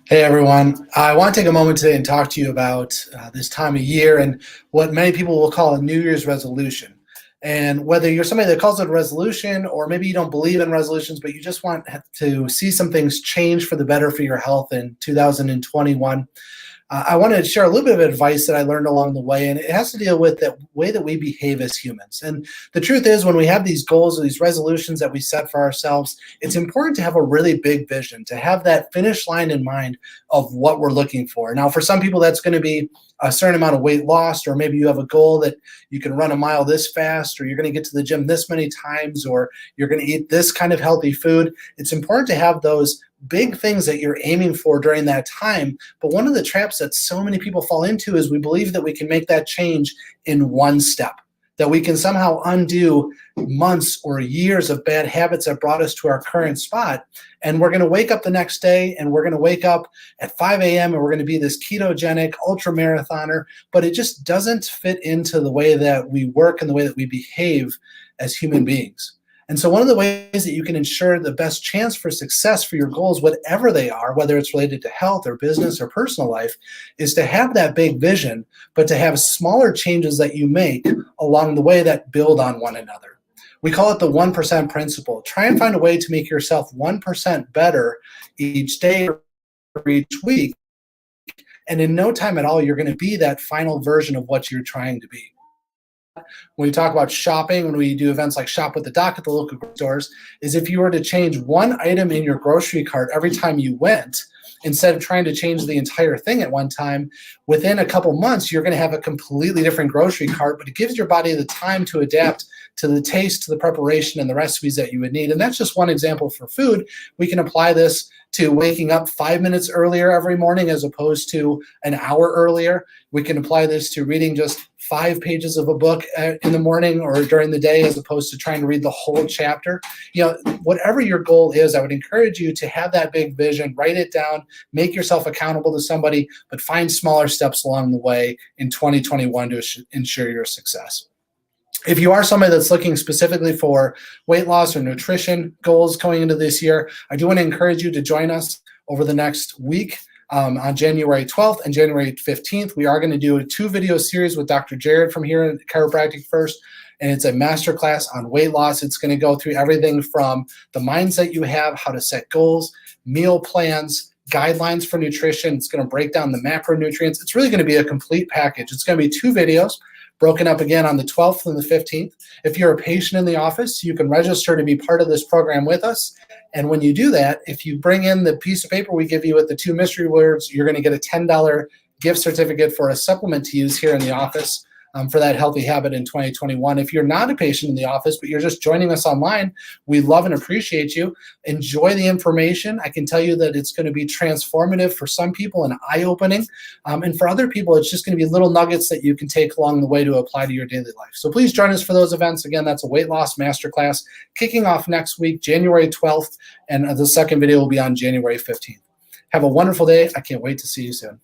Hey everyone, I want to take a moment today and talk to you about this time of year and what many people will call a New Year's resolution. And whether you're somebody that calls it a resolution or maybe you don't believe in resolutions, but you just want to see some things change for the better for your health in 2021, I wanted to share a little bit of advice that I learned along the way, and it has to deal with the way that we behave as humans. And the truth is, when we have these goals or these resolutions that we set for ourselves, it's important to have a really big vision, to have that finish line in mind of what we're looking for. Now, for some people, that's going to be a certain amount of weight lost, or maybe you have a goal that you can run a mile this fast, or you're going to get to the gym this many times, or you're going to eat this kind of healthy food. It's important to have those big things that you're aiming for during that time. But one of the traps that so many people fall into is we believe that we can make that change in one step, that we can somehow undo months or years of bad habits that brought us to our current spot. And we're going to wake up the next day and we're going to wake up at 5 a.m. and we're going to be this ketogenic ultra marathoner, but it just doesn't fit into the way that we work and the way that we behave as human beings. And so one of the ways that you can ensure the best chance for success for your goals, whatever they are, whether it's related to health or business or personal life, is to have that big vision, but to have smaller changes that you make along the way that build on one another. We call it the 1% principle. Try and find a way to make yourself 1% better each day or each week. And in no time at all, you're going to be that final version of what you're trying to be. When we talk about shopping, when we do events like Shop with the Doc at the local stores, is if you were to change one item in your grocery cart every time you went, instead of trying to change the entire thing at one time, within a couple months, you're going to have a completely different grocery cart, but it gives your body the time to adapt to the taste, to the preparation, and the recipes that you would need. And that's just one example for food. We can apply this to waking up 5 minutes earlier every morning as opposed to an hour earlier. We can apply this to reading just 5 pages of a book in the morning or during the day as opposed to trying to read the whole chapter. Whatever your goal is, I would encourage you to have that big vision, write it down, make yourself accountable to somebody, but find smaller steps along the way in 2021 to ensure your success. If you are somebody that's looking specifically for weight loss or nutrition goals going into this year, I do want to encourage you to join us over the next week. On January 12th and January 15th, we are going to do a 2-video series with Dr. Jared from here at Chiropractic First, and it's a masterclass on weight loss. It's going to go through everything from the mindset you have, how to set goals, meal plans, guidelines for nutrition. It's going to break down the macronutrients. It's really going to be a complete package. It's going to be 2 videos broken up again on the 12th and the 15th. If you're a patient in the office, you can register to be part of this program with us. And when you do that, if you bring in the piece of paper we give you with the 2 mystery words, you're going to get a $10 gift certificate for a supplement to use here in the office for that healthy habit in 2021. If you're not a patient in the office, but you're just joining us online, we love and appreciate you. Enjoy the information. I can tell you that it's going to be transformative for some people and eye-opening. And for other people, it's just going to be little nuggets that you can take along the way to apply to your daily life. So please join us for those events. Again, that's a weight loss masterclass kicking off next week, January 12th, and the second video will be on January 15th. Have a wonderful day. I can't wait to see you soon.